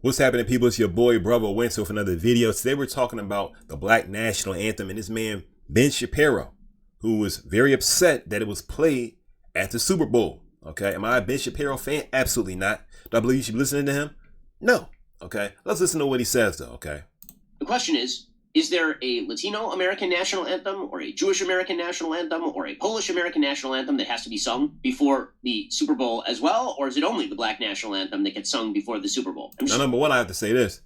What's happening, people? It's your boy, Brother Winston, with another video. Today we're talking about the Black National Anthem and this man, Ben Shapiro, who was very upset that it was played at the Super Bowl. Okay, am I a Ben Shapiro fan? Absolutely not. Do I believe you should be listening to him? No. Okay, let's listen to what he says, though, okay? The question is there a Latino American national anthem or a Jewish American national anthem or a Polish American national anthem that has to be sung before the Super Bowl as well? Or is it only the Black National Anthem that gets sung before the Super Bowl? Now, number one, I have to say this.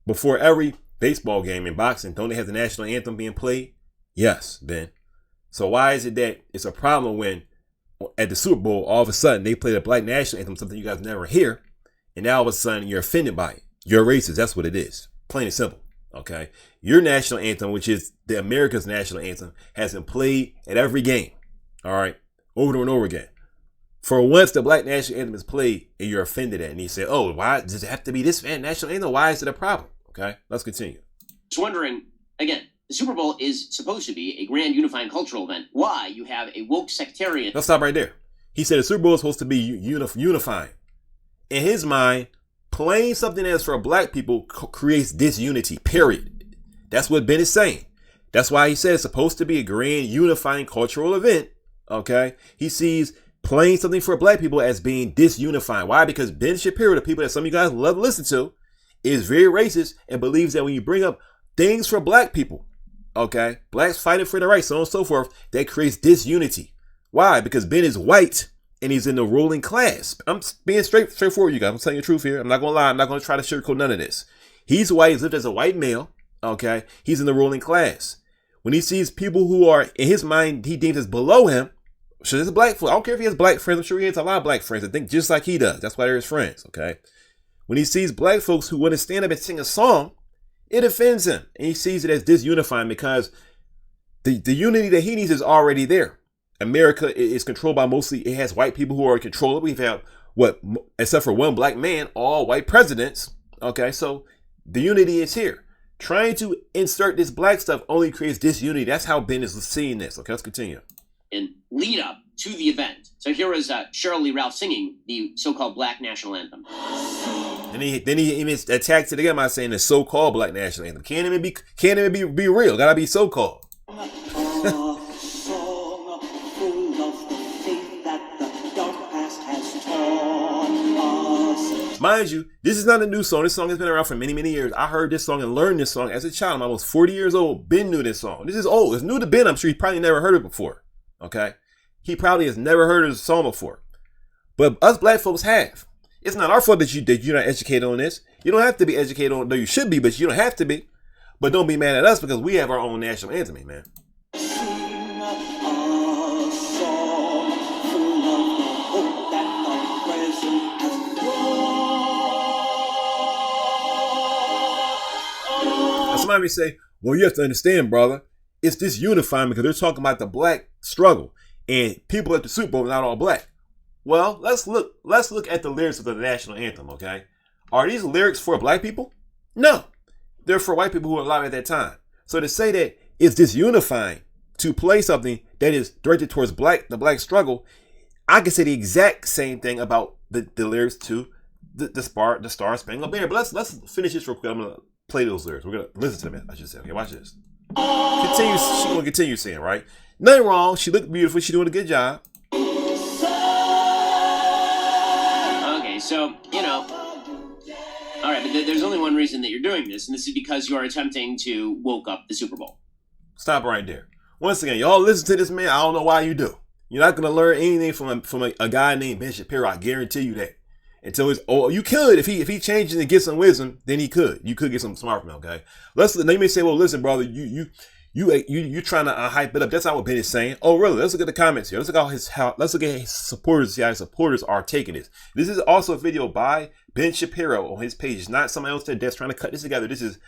Before every baseball game in boxing, don't they have the national anthem being played? Yes, Ben. So why is it that it's a problem when at the Super Bowl, all of a sudden, they play the Black National Anthem, something you guys never hear, and now all of a sudden you're offended by it? You're racist. That's what it is. Plain and simple. Okay, your national anthem, which is the America's national anthem, has been played at every game. All right, over and over again. For once, the Black National Anthem is played, and you're offended at it, and you say, "Oh, why does it have to be this national anthem? Why is it a problem?" Okay, let's continue. Just wondering again. The Super Bowl is supposed to be a grand unifying cultural event. Why you have a woke sectarian? Let's stop right there. He said the Super Bowl is supposed to be unifying. In his mind, playing something that's for black people creates disunity, period. That's what Ben is saying. That's why he said it's supposed to be a grand unifying cultural event. Okay. He sees playing something for black people as being disunifying. Why? Because Ben Shapiro, the people that some of you guys love to listen to, is very racist and believes that when you bring up things for black people, okay, blacks fighting for the rights, so on and so forth, that creates disunity. Why? Because Ben is white and he's in the ruling class. I'm being straightforward, you guys. I'm telling you the truth here. I'm not going to lie. I'm not going to try to sugarcoat none of this. He's white. He's lived as a white male. Okay. He's in the ruling class. When he sees people who are, in his mind, he deems as below him, so there's a black foot. I don't care if he has black friends. I'm sure he has a lot of black friends. I think just like he does. That's why they're his friends. Okay. When he sees black folks who want to stand up and sing a song, it offends him. And he sees it as disunifying because the unity that he needs is already there. America is controlled by mostly, it has white people who are in control. We've had, except for one black man, all white presidents. Okay, so the unity is here. Trying to insert this black stuff only creates disunity. That's how Ben is seeing this. Okay, let's continue. And lead up to the event. So here is Cheryl Lee Ralph singing the so-called Black National Anthem. And then he even attacks it again by saying the so-called Black National Anthem. Can't even be real. Gotta be so-called. Mind you, this is not a new song. This song has been around for many, many years. I heard this song and learned this song as a child. I'm almost 40 years old. Ben knew this song. This is old. It's new to Ben. I'm sure he probably never heard it before. Okay? He probably has never heard of the song before. But us black folks have. It's not our fault that you're not educated on this. You don't have to be educated on it, though you should be, but you don't have to be. But don't be mad at us because we have our own national anthem, man. Somebody may say, well, you have to understand, brother, it's disunifying because they're talking about the black struggle and people at the Super Bowl are not all black. Well, let's look at the lyrics of the national anthem, okay? Are these lyrics for black people? No. They're for white people who were alive at that time. So to say that it's disunifying to play something that is directed towards the black struggle, I can say the exact same thing about the lyrics to the Star Spangled Banner. But let's finish this real quick. I'm gonna play those lyrics. We're gonna listen to them, I should say. Okay, watch this. She's gonna continue saying, right? Nothing wrong. She looked beautiful. She's doing a good job. Okay, so, all right, but there's only one reason that you're doing this, and this is because you are attempting to woke up the Super Bowl. Stop right there. Once again, y'all listen to this man. I don't know why you do. You're not gonna learn anything from a guy named Ben Shapiro. I guarantee you that. Until you could if he changes and gets some wisdom, then you could get some smart from him. Okay, they may say, well, listen, brother, you trying to hype it up. That's not what Ben is saying. Oh, really? Let's look at the comments here. Let's look at his supporters. See how his supporters are taking this. This is also a video by Ben Shapiro on his page. It's not somebody else that's trying to cut this together. This is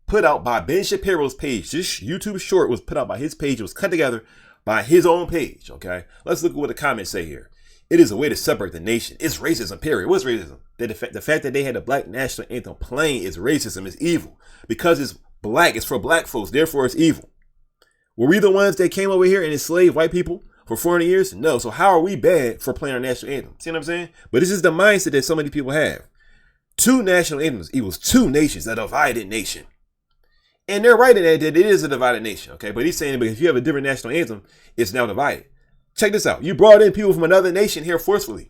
put out by Ben Shapiro's page. This YouTube short was put out by his page. It was cut together by his own page. Okay, let's look at what the comments say here. It is a way to separate the nation. It's racism, period. What's racism? The fact that they had the Black National Anthem playing is racism, is evil. Because it's black, it's for black folks, therefore it's evil. Were we the ones that came over here and enslaved white people for 400 years? No. So how are we bad for playing our national anthem? See what I'm saying? But this is the mindset that so many people have. two national anthems equals two nations, a divided nation. And they're right in that it is a divided nation, okay? But he's saying, but if you have a different national anthem, it's now divided. Check this out. You brought in people from another nation here forcefully.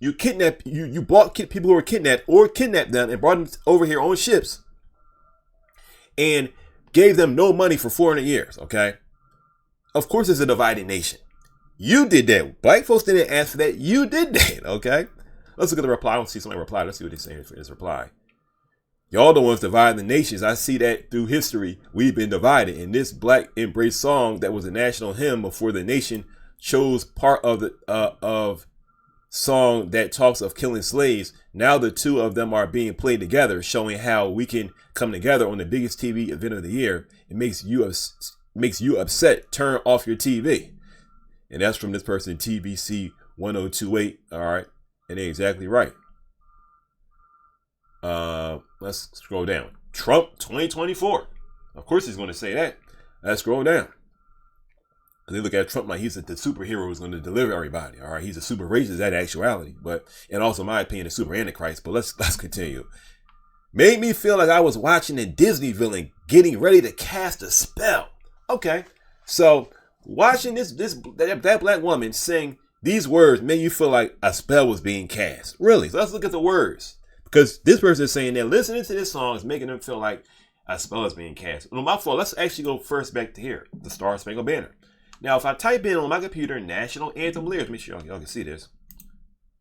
You kidnapped, you bought people who were kidnapped or kidnapped them and brought them over here on ships and gave them no money for 400 years, okay? Of course it's a divided nation. You did that. Black folks didn't ask for that. You did that, okay? Let's look at the reply. I want to see somebody reply. Let's see what they're saying for this reply. Y'all the ones dividing the nations. I see that through history. We've been divided. In this Black Embrace song that was a national hymn before the nation chose part of the song that talks of killing slaves. Now the two of them are being played together, showing how we can come together on the biggest TV event of the year. It makes you upset. Turn off your TV. And that's from this person, TBC 1028. All right. And they're exactly right. Let's scroll down. Trump 2024. Of course he's going to say that. Let's scroll down. They look at Trump like he's the superhero who's going to deliver everybody. All right. He's a super racist in actuality, and also in my opinion, a super antichrist. But let's continue. Made me feel like I was watching a Disney villain getting ready to cast a spell. Okay. So watching that black woman sing these words made you feel like a spell was being cast. Really? So let's look at the words. Because this person is saying that listening to this song is making them feel like a spell is being cast. No, my fault. Let's actually go first back to here. The Star Spangled Banner. Now, if I type in on my computer, National Anthem lyrics, make sure y'all can see this.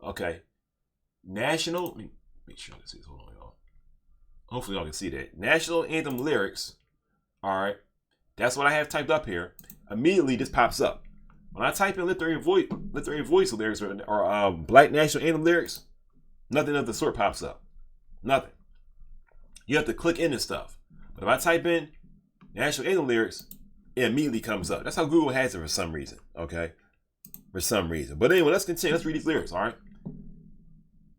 Okay. National, let me make sure I can see this. Hold on, y'all. Hopefully y'all can see that. National Anthem lyrics. All right. That's what I have typed up here. Immediately, this pops up. When I type in Lift Your Voice lyrics or Black National Anthem lyrics, nothing of the sort pops up. Nothing. You have to click into stuff. But if I type in National Anthem lyrics, it immediately comes up. That's how Google has it for some reason. Okay? For some reason. But anyway, let's continue. Let's read these lyrics, all right?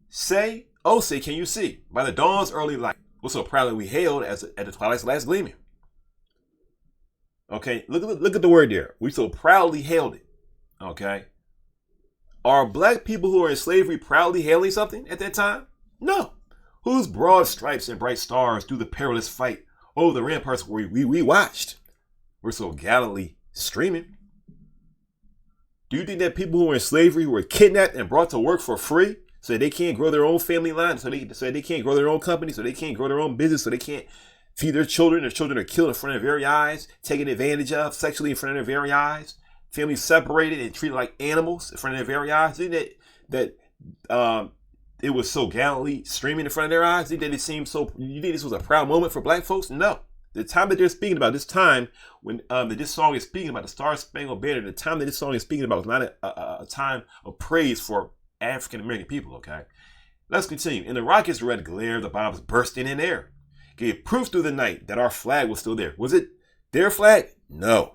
Say, oh say, can you see? By the dawn's early light, was so proudly we hailed at the twilight's last gleaming. Okay? Look at the word there. We so proudly hailed it. Okay? Are black people who are in slavery proudly hailing something at that time? No. Whose broad stripes and bright stars through the perilous fight over the ramparts we watched were so gallantly streaming? Do you think that people who are in slavery who were kidnapped and brought to work for free so that they can't grow their own family line, so they can't grow their own company, so they can't grow their own business, so they can't feed their children are killed in front of their very eyes, taken advantage of sexually in front of their very eyes, families separated and treated like animals in front of their very eyes? Do you think that it was so gallantly streaming in front of their eyes? Do you think it seemed so? You think this was a proud moment for black folks? No. The time that they're speaking about, this time when this song is speaking about the Star Spangled Banner, the time that this song is speaking about was not a time of praise for African American people, okay? Let's continue. In the rocket's red glare, the bombs bursting in air gave proof through the night that our flag was still there. Was it their flag? No.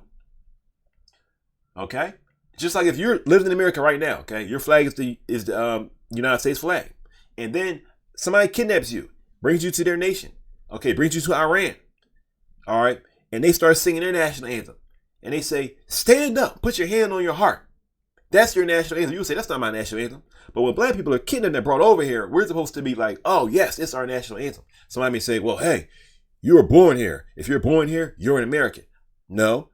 Okay? Just like if you're living in America right now, okay, your flag is the United States flag. And then somebody kidnaps you, brings you to their nation, okay, brings you to Iran. All right. And they start singing their national anthem. And they say, stand up, put your hand on your heart. That's your national anthem. You say, that's not my national anthem. But when black people are kidnapped and brought over here, we're supposed to be like, oh, yes, it's our national anthem. Somebody may say, well, hey, you were born here. If you're born here, you're an American. No,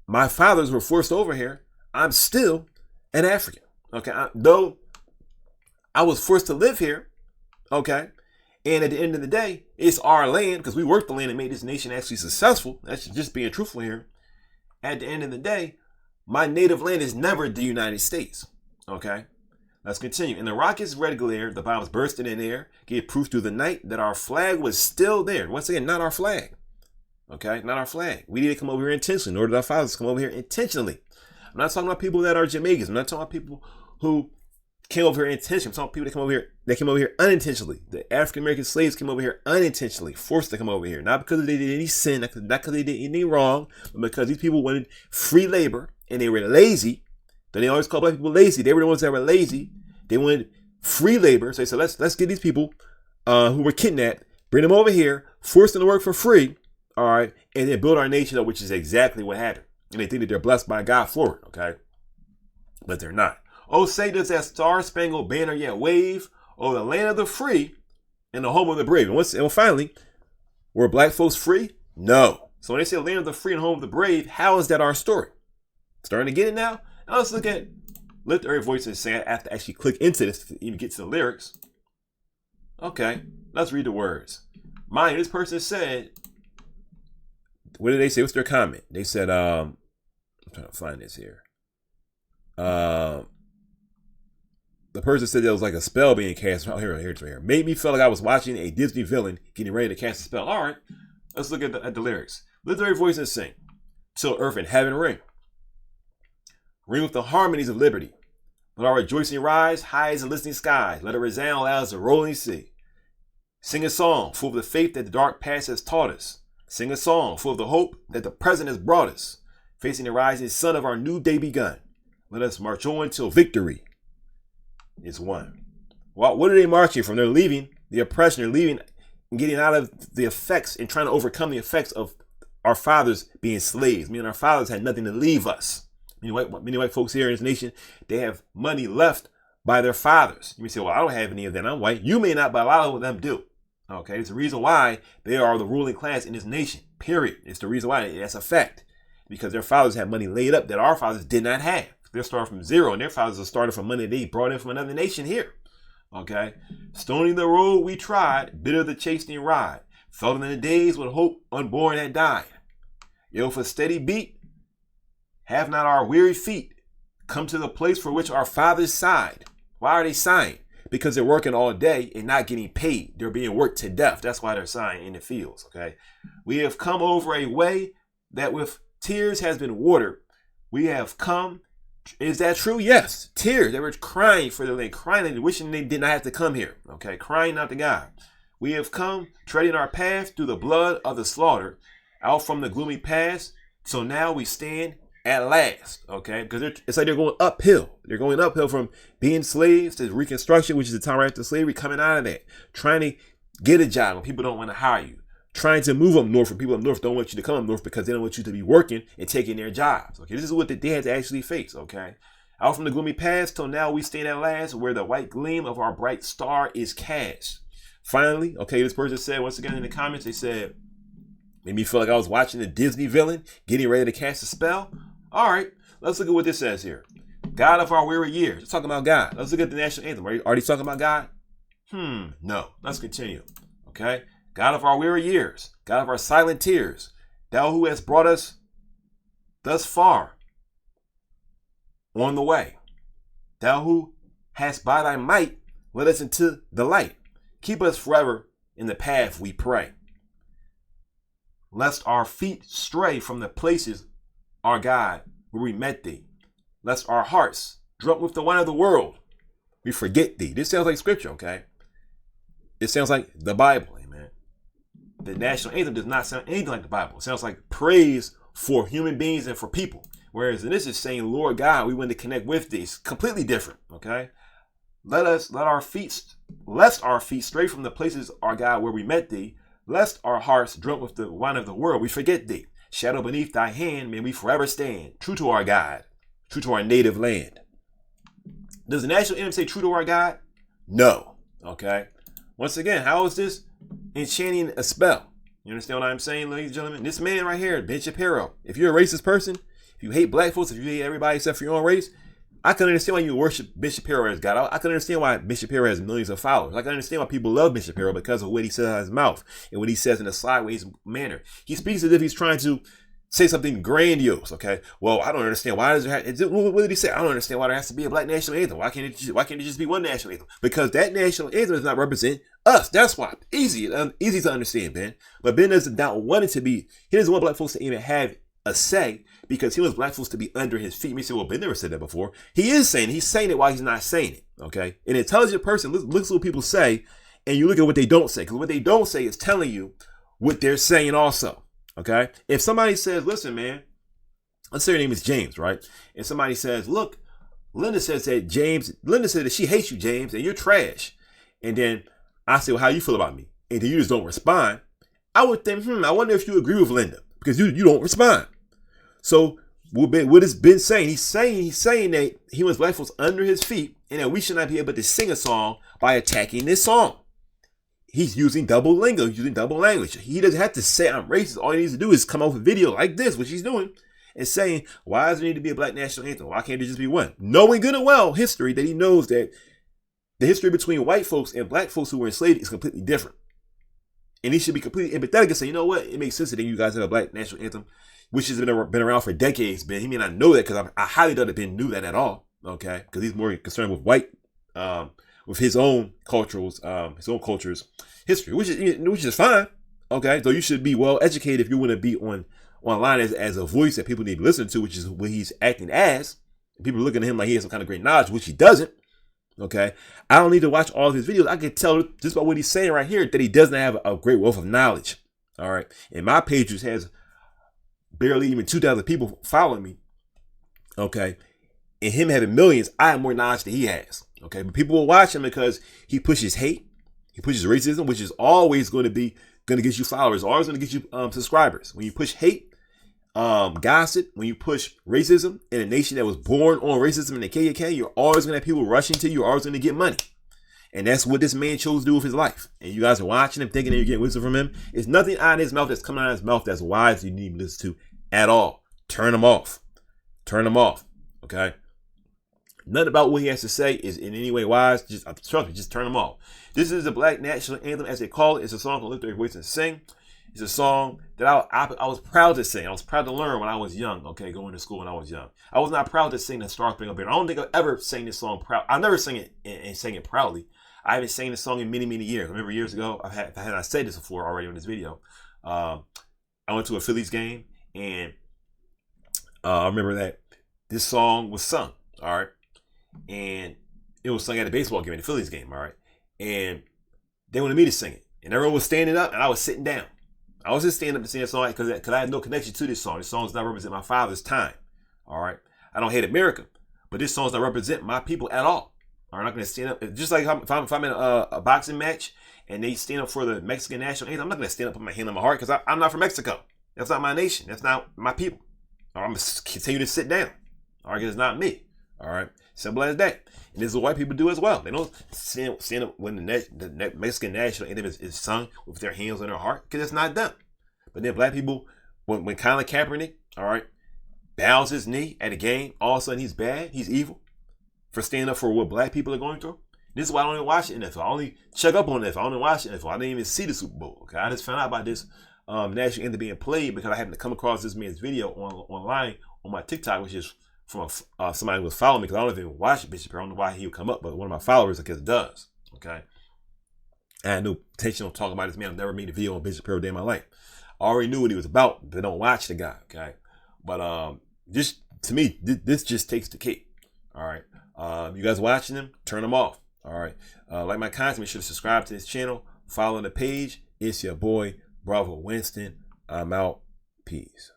my fathers were forced over here. I'm still an African. Okay. Though I was forced to live here. Okay. And at the end of the day, it's our land because we worked the land and made this nation actually successful. That's just being truthful here. At the end of the day, my native land is never the United States. Okay, let's continue. In the rocket's red glare, the bombs bursting in air gave proof through the night that our flag was still there. Once again, not our flag. Okay, not our flag. We didn't come over here intentionally, nor did our fathers come over here intentionally. I'm not talking about people that are Jamaicans. I'm not talking about people who came over here intentionally. I'm talking about people that came over here unintentionally. The African American slaves came over here unintentionally, forced to come over here. Not because they did any sin, not because they did anything wrong, but because these people wanted free labor and they were lazy. Then they always call black people lazy. They were the ones that were lazy. They wanted free labor. So they said, let's get these people who were kidnapped, bring them over here, force them to work for free, all right, and then build our nation up, which is exactly what happened. And they think that they're blessed by God for it, okay? But they're not. Oh, say does that Star Spangled Banner yet wave? Oh, the land of the free. and the home of the brave. And finally, were black folks free? No. So when they say land of the free and home of the brave, how is that our story? Starting to get it now? Now let's look at Lift Every Voice and Sing. I have to actually click into this to even get to the lyrics. Okay, let's read the words. Mind you, this person said, what did they say? What's their comment? They said, I'm trying to find this here. The person said there was like a spell being cast. Oh, here, it's right here. Made me feel like I was watching a Disney villain getting ready to cast a spell. All right, let's look at the lyrics. Lift every voice and sing, till earth and heaven ring. Ring with the harmonies of liberty. Let our rejoicing rise high as the listening skies. Let it resound loud as the rolling sea. Sing a song full of the faith that the dark past has taught us. Sing a song full of the hope that the present has brought us. Facing the rising sun of our new day begun. Let us march on till victory is won. Well, what are they marching from? They're leaving the oppression. They're leaving and getting out of the effects and trying to overcome the effects of our fathers being slaves. Meaning our fathers had nothing to leave us. Many white folks here in this nation, they have money left by their fathers. You may say, well, I don't have any of that. I'm white. You may not, but a lot of them do. Okay, it's the reason why they are the ruling class in this nation, period. It's the reason why. That's a fact. Because their fathers had money laid up that our fathers did not have. They're starting from zero, and their fathers are starting from money they brought in from another nation here. Okay, stony the road we tried, bitter the chastening ride. Felt in the days when hope unborn had died. Yo, for steady beat, have not our weary feet come to the place for which our fathers sighed. Why are they sighing? Because they're working all day and not getting paid. They're being worked to death. That's why they're sighing in the fields. Okay, we have come over a way that with tears has been watered. We have come. Is that true? Yes. Tears. They were crying for their land, crying, wishing they did not have to come here. Okay, crying out to God. We have come treading our path through the blood of the slaughter, out from the gloomy past. So now we stand at last. Okay, because it's like they're going uphill. They're going uphill from being slaves to Reconstruction, which is the time right after slavery, coming out of that, trying to get a job when people don't want to hire you. Trying to move up north when people up north don't want you to come up north because they don't want you to be working and taking their jobs. Okay, this is what they had to actually face. Okay, out from the gloomy past till now we stand at last where the white gleam of our bright star is cast. Finally, okay, this person said once again in the comments, they said, made me feel like I was watching a Disney villain getting ready to cast a spell. All right, let's look at what this says here. God of our weary years. Let's talk about God. Let's look at the national anthem. Are you talking about God? No. Let's continue. Okay. God of our weary years, God of our silent tears, thou who hast brought us thus far on the way, thou who hast by thy might led us into the light, keep us forever in the path we pray. Lest our feet stray from the places, our God, where we met thee, lest our hearts, drunk with the wine of the world, we forget thee. This sounds like scripture, okay? It sounds like the Bible. The national anthem does not sound anything like the Bible. It sounds like praise for human beings and for people. Whereas in this is saying, Lord God, we want to connect with thee. It's completely different. Okay. Lest our feet stray from the places, our God, where we met thee, lest our hearts drunk with the wine of the world, we forget thee. Shadow beneath thy hand, may we forever stand, true to our God, true to our native land. Does the national anthem say true to our God? No. Okay. Once again, how is this enchanting a spell? You understand what I'm saying, ladies and gentlemen? This man right here, Ben Shapiro, if you're a racist person, if you hate black folks, if you hate everybody except for your own race, I can understand why you worship Ben Shapiro as God. I can understand why Ben Shapiro has millions of followers. I can understand why people love Ben Shapiro because of what he says out of his mouth and what he says in a sideways manner. He speaks as if he's trying to say something grandiose. Okay, well, I don't understand why does there have, what did he say? I don't understand why there has to be a black national anthem. Why can't it just be one national anthem? Because that national anthem does not represent us. That's why. Easy to understand, Ben. But Ben doesn't want it to be. He doesn't want black folks to even have a say because he wants black folks to be under his feet. You may say, well, Ben never said that before. He is saying it. He's saying it while he's not saying it. Okay, an intelligent person looks at what people say, and you look at what they don't say, because what they don't say is telling you what they're saying also. Okay, if somebody says, listen, man, let's say your name is James, right? And somebody says, look, Linda said that she hates you, James, and you're trash. And then I say, well, how you feel about me? And then you just don't respond. I would think, I wonder if you agree with Linda because you don't respond. So what has Ben saying? He's saying that he wants black folks under his feet and that we should not be able to sing a song by attacking this song. he's using double lingo, he's using double language. He doesn't have to say I'm racist. All he needs to do is come out with a video like this, which he's doing, and saying, why does there need to be a Black National Anthem? Why can't there just be one? Knowing good and well history, that he knows that the history between white folks and black folks who were enslaved is completely different. And he should be completely empathetic and say, you know what? It makes sense that you guys have a Black National Anthem, which has been around for decades, Ben. He may not know that, because I highly doubt that Ben knew that at all, okay? Because he's more concerned with with his own cultures history, which is fine, okay? So you should be well educated if you want to be online as a voice that people need to listen to, which is what he's acting as. People are looking at him like he has some kind of great knowledge, which he doesn't. Okay, I don't need to watch all of his videos. I can tell just by what he's saying right here that he doesn't have a great wealth of knowledge. All right, and my page just has barely even 2,000 people following me. Okay, and him having millions, I have more knowledge than he has. Okay, but people will watch him because he pushes hate, he pushes racism, which is always going to get you followers, always going to get you subscribers. When you push hate, gossip, when you push racism in a nation that was born on racism in the KKK, you're always going to have people rushing to you. You're always going to get money. And that's what this man chose to do with his life. And you guys are watching him, thinking that you're getting wisdom from him. There's nothing out of his mouth that's coming out of his mouth that's wise you need to listen to at all. Turn him off. Turn him off. Okay? Nothing about what he has to say is in any way wise. Trust me, just turn him off. This is the Black National Anthem, as they call it. It's a song called Lift Your Voice and Sing. It's a song that I was proud to sing. I was proud to learn when I was young, okay, going to school when I was young. I was not proud to sing the Star Spangled Banner. I don't think I've ever sang this song proud. I've never sang it and sang it proudly. I haven't sang this song in many, many years. I remember years ago, I said this before already on this video. I went to a Phillies game, and I remember that this song was sung, all right? And it was sung at a baseball game, at the Phillies game, all right? And they wanted me to sing it. And everyone was standing up, and I was sitting down. I was just standing up to sing a song because I had no connection to this song. This song does not represent my father's time. All right. I don't hate America, but this song does not represent my people at all. I'm not going to stand up. Just like if I'm in a boxing match and they stand up for the Mexican national anthem, I'm not going to stand up and put my hand on my heart because I'm not from Mexico. That's not my nation. That's not my people. I'm going to continue to sit down. All right. Because it's not me. All right. Simple as that. And this is what white people do as well. They don't stand up when the Mexican national anthem is sung with their hands on their heart, because it's not them. But then black people, when Colin Kaepernick, all right, bows his knee at a game, all of a sudden he's bad, he's evil for standing up for what black people are going through. This is why I don't even watch the NFL. I only check up on the NFL. I don't even watch the NFL. I didn't even see the Super Bowl. Okay, I just found out about this national anthem being played because I happened to come across this man's video online on my TikTok, which is from somebody who was following me, because I don't even watch Ben Shapiro. I don't know why he would come up, but one of my followers, I guess, does. Okay. I had no intention on talking about this man. I've never made a video on Ben Shapiro a day in my life. I already knew what he was about, but don't watch the guy. Okay. But just to me, this just takes the cake. All right. You guys watching him, turn them off. All right. Like my content, make sure to subscribe to this channel, follow the page. It's your boy, Bravo Winston. I'm out. Peace.